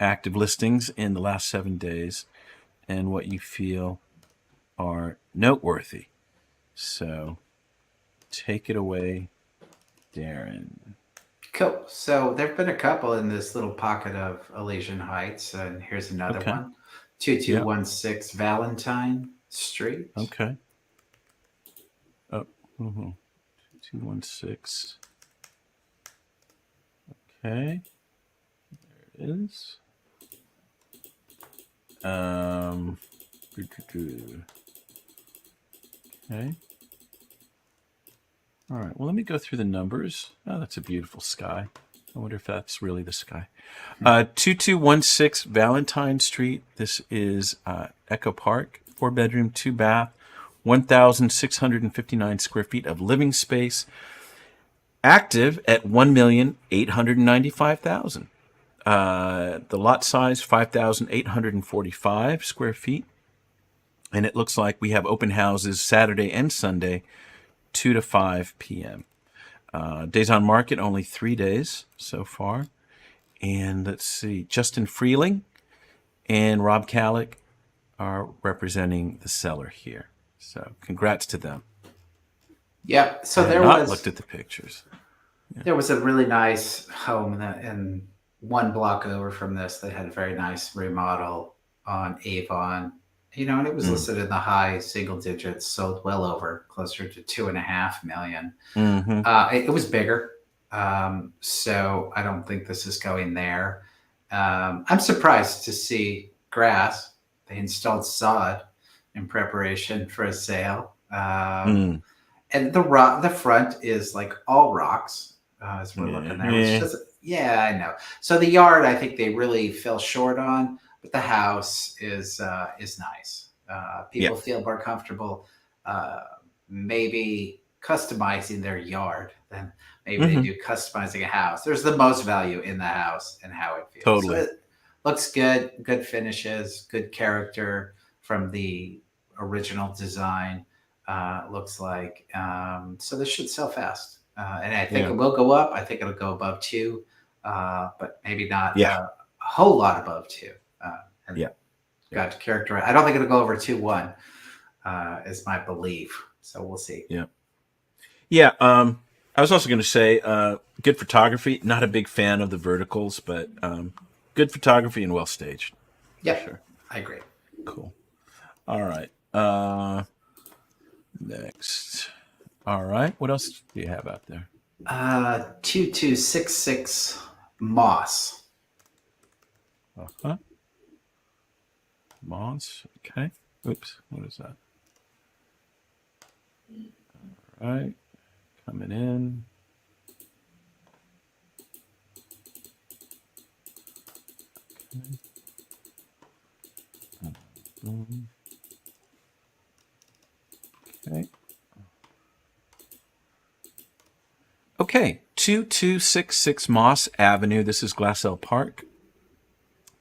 active listings in the last 7 days and what you feel are noteworthy. So take it away, Darren. Cool. So there have been a couple in this little pocket of Elysian Heights, and here's another one. 2216 Valentine Street. Okay. 216 Okay. There it is. Okay. All right. Well, let me go through the numbers. Oh, that's a beautiful sky. I wonder if that's really the sky. 2216 Valentine Street. This is Echo Park. 4-bedroom, 2-bath, 1,659 square feet of living space. Active at 1,895,000. The lot size 5,845 square feet. And it looks like we have open houses Saturday and Sunday, 2 to 5 p.m. Days on market, only 3 days so far. And let's see, Justin Freeling and Rob Kallick are representing the seller here. So congrats to them. Yeah. So I have not looked at the pictures. There was a really nice home in one block over from this that had a very nice remodel on Avon. And it was listed in the high single digits, sold well over, closer to 2.5 million. It was bigger. So I don't think this is going there. I'm surprised to see grass. They installed sod in preparation for a sale. And the front is like all rocks as we're looking there. Which doesn't, I know. So the yard, I think they really fell short on, but the house is nice. People feel more comfortable maybe customizing their yard than maybe they do customizing a house. There's the most value in the house and how it feels. Totally. So it looks good finishes, good character from the original design. Looks like so this should sell fast, and I think it will go up. I think it'll go above 2, but maybe not a whole lot above 2. Got to characterize. I don't think it'll go over 2.1. Is my belief. So we'll see. Yeah. I was also going to say, good photography. Not a big fan of the verticals, but good photography and well staged. Yeah, sure. I agree. Cool. All right. Next. All right. What else do you have out there? 2266 Moss. Moss. Okay. Oops. What is that? All right. Coming in. Okay. Okay. 2266 Moss Avenue. This is Glassell Park.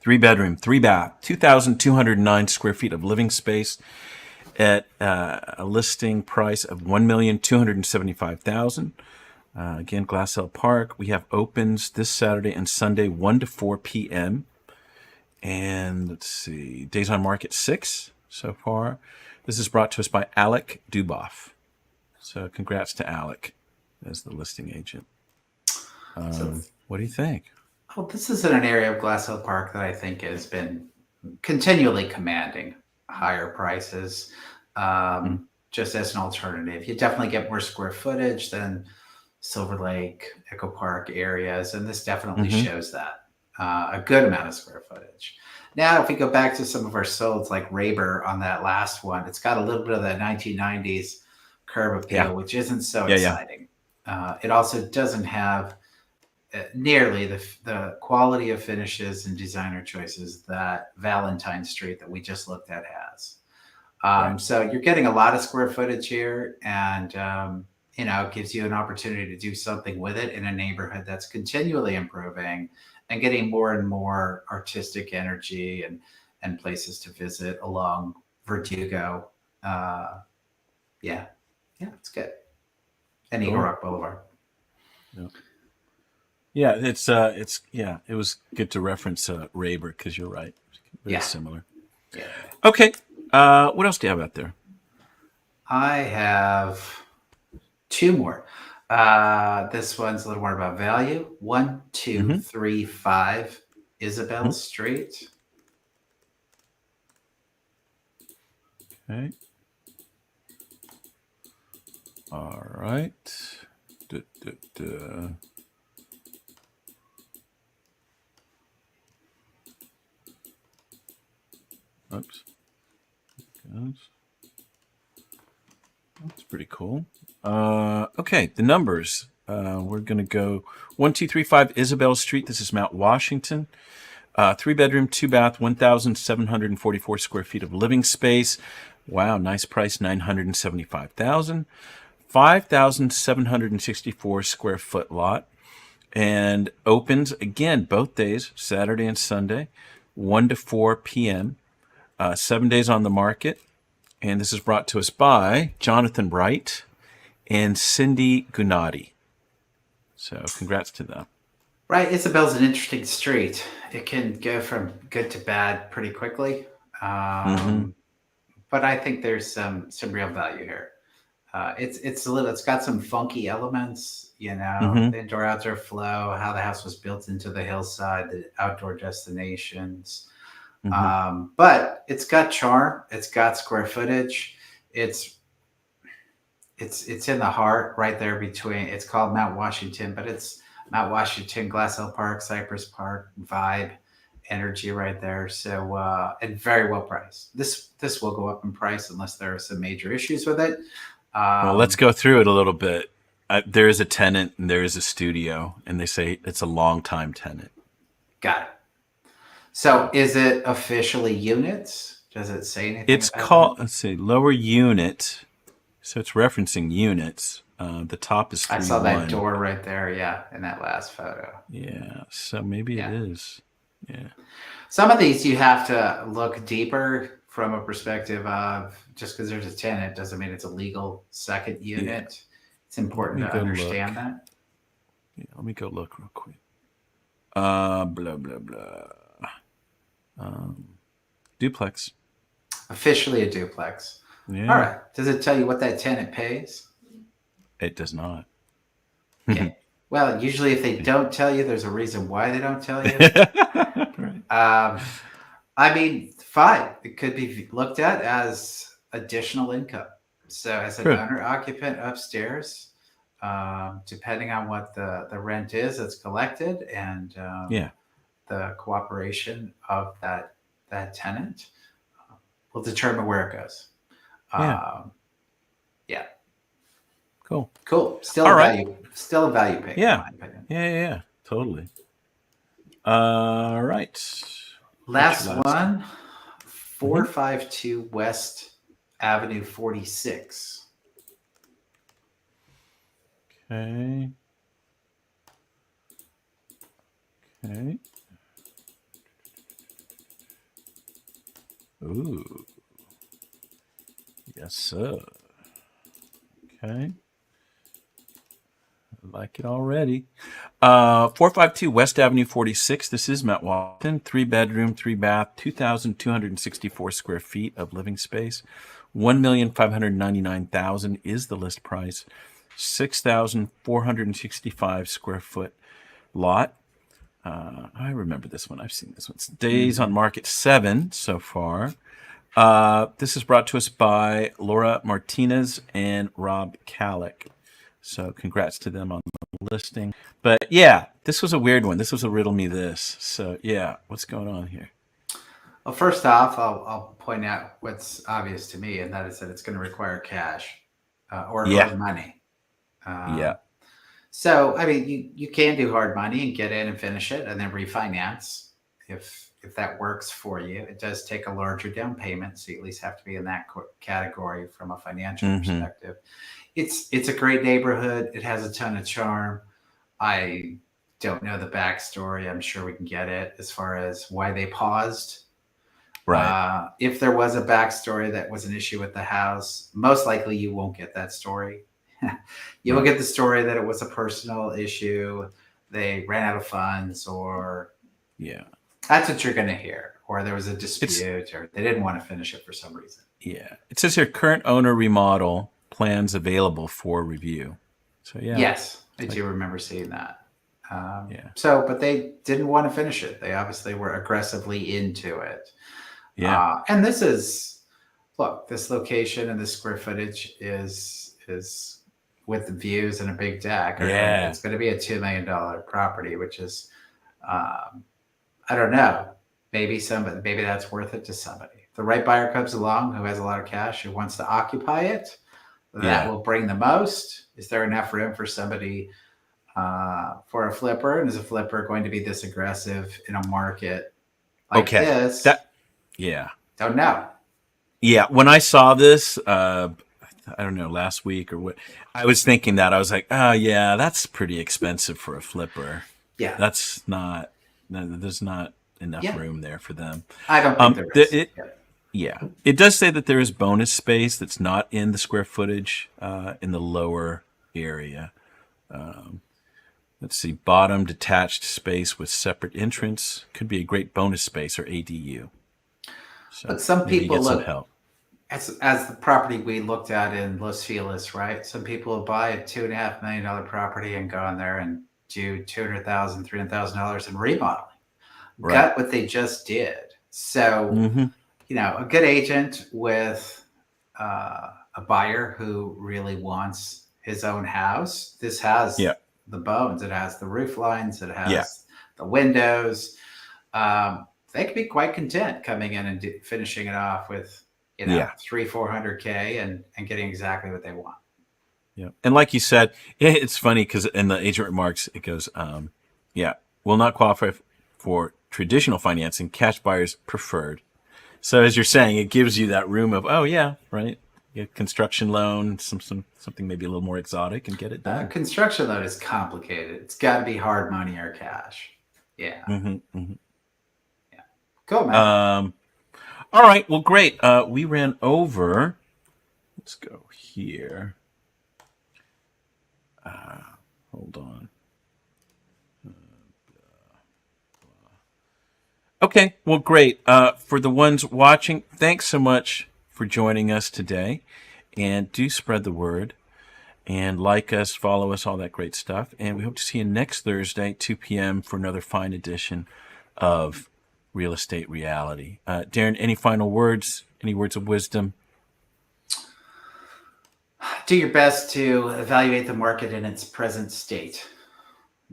3-bedroom, 3-bath, 2,209 square feet of living space at a listing price of $1,275,000. Again, Glassell Park. We have opens this Saturday and Sunday, 1 to 4 p.m. And let's see, days on market 6 so far. This is brought to us by Alec Duboff. So congrats to Alec as the listing agent. What do you think? Well, this is in an area of Glassell Park that I think has been continually commanding higher prices. Just as an alternative, you definitely get more square footage than Silver Lake, Echo Park areas, and this definitely shows that a good amount of square footage. Now, if we go back to some of our solds like Raber on that last one, it's got a little bit of that 1990s curb appeal, which isn't so exciting. It also doesn't have nearly the quality of finishes and designer choices that Valentine Street that we just looked at has. So you're getting a lot of square footage here, and it gives you an opportunity to do something with it in a neighborhood that's continually improving and getting more and more artistic energy and places to visit along Verdugo. It's good. And Eagle Rock Boulevard. Yeah, it was good to reference Raber because you're right. Very similar. Yeah. Okay. What else do you have out there? I have 2 more. This one's a little more about value. 1235 Isabel Street. Okay. All right. Oops. Goes. That's pretty cool. Okay, the numbers. We're going to go 1235 Isabel Street. This is Mount Washington. 3-bedroom, 2-bath, 1,744 square feet of living space. Wow, nice price, $975,000. 5,764 square foot lot. And opens again both days, Saturday and Sunday, 1 to 4 p.m. 7 days on the market. And this is brought to us by Jonathan Wright and Cindy Gunati. So congrats to them. Right. Isabel's an interesting street. It can go from good to bad pretty quickly. But I think there's some real value here. It's got some funky elements, the indoor outdoor flow, how the house was built into the hillside, the outdoor destinations. But it's got charm. It's got square footage. It's in the heart right there between. It's called Mount Washington, but it's Mount Washington, Glass Hill Park, Cypress Park, vibe, energy right there. So and very well priced. This will go up in price unless there are some major issues with it. Well, let's go through it a little bit. There is a tenant and there is a studio, and they say it's a long-time tenant. Got it. So is it officially units? Does it say anything? It's called, let's see, lower unit. So it's referencing units. The top is 3-1. I saw that door right there, yeah, in that last photo. Yeah, so maybe it is. Yeah. Some of these you have to look deeper from a perspective of just because there's a tenant doesn't mean it's a legal second unit. Yeah. It's important to understand that. Yeah, let me go look real quick. Blah, blah, blah. Duplex. Officially a duplex. Yeah. All right. Does it tell you what that tenant pays? It does not. Okay. Well, usually if they don't tell you, there's a reason why they don't tell you. Right. I mean, fine. It could be looked at as additional income. So as an owner-occupant upstairs, depending on what the rent is that's collected and the cooperation of that tenant will determine where it goes. Yeah. Cool. Still a value pick. Yeah. In my opinion. Yeah. Totally. All right. Last one, 452 West Avenue 46. Okay. Ooh. Yes, sir. Okay. I like it already. 452 West Avenue 46. This is Mount Washington. 3-bedroom, 3-bath, 2,264 square feet of living space. $1,599,000 is the list price. 6,465 square foot lot. I remember this one. I've seen this one. It's days on market 7 so far. This is brought to us by Laura Martinez and Rob Kallick. So congrats to them on the listing. But yeah, this was a weird one. This was a riddle me this. So yeah, what's going on here? Well, first off, I'll point out what's obvious to me, and that is that it's going to require cash or money. So, I mean, you can do hard money and get in and finish it and then refinance if that works for you. It does take a larger down payment, so you at least have to be in that category from a financial perspective. It's a great neighborhood. It has a ton of charm. I don't know the backstory. I'm sure we can get it as far as why they paused. Right. If there was a backstory that was an issue with the house, most likely you won't get that story. You will get the story that it was a personal issue. They ran out of funds or that's what you're going to hear. Or there was a dispute or they didn't want to finish it for some reason. Yeah. It says here, current owner remodel plans available for review. So Yes, I do remember seeing that. So, but they didn't want to finish it. They obviously were aggressively into it. Yeah. And this location and the square footage is with the views and a big deck. Yeah. It's going to be a $2 million property, which is, I don't know, maybe that's worth it to somebody. the right buyer comes along who has a lot of cash, who wants to occupy it, that Yeah. will bring the most. Is there enough room for somebody for a flipper? And is a flipper going to be this aggressive in a market like Okay. this? Yeah. Don't know. Yeah. When I saw this, I don't know, last week or what, I was thinking that I was like, oh yeah, that's pretty expensive for a flipper. Yeah. There's not enough Yeah. room there for them. I don't think there is. Yeah, it does say that there is bonus space that's not in the square footage in the lower area. Let's see, bottom detached space with separate entrance could be a great bonus space or ADU. So But some maybe people get some look help. as the property we looked at in Los Feliz, right? Some people will buy a $2.5 million property and go in there and do $200,000, $300,000 in remodeling. Right. Got what they just did. So, a good agent with a buyer who really wants his own house. This has the bones. It has the roof lines. It has the windows. They could be quite content coming in and finishing it off with, 300-400K and getting exactly what they want. Yeah. And like you said, it's funny because in the agent remarks, it goes, will not qualify for traditional financing, cash buyers preferred. So as you're saying, it gives you that room of, right. Get construction loan, something maybe a little more exotic and get it done. Construction loan is complicated. It's got to be hard money or cash. Yeah. Yeah. Cool, man. All right. Well, great. We ran over. Let's go here. Hold on. Okay. Well, great. For the ones watching, thanks so much for joining us today. And do spread the word. And like us, follow us, all that great stuff. And we hope to see you next Thursday, 2 p.m. for another fine edition of Real Estate Reality. Darren, any final words? Any words of wisdom? Do your best to evaluate the market in its present state.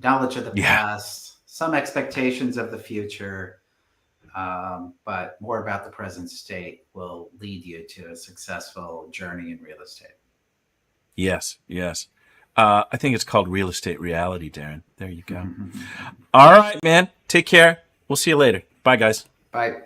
Knowledge of the past, some expectations of the future, but more about the present state will lead you to a successful journey in real estate. Yes. I think it's called Real Estate Reality, Darren. There you go. All right, man. Take care. We'll see you later. Bye, guys. Bye.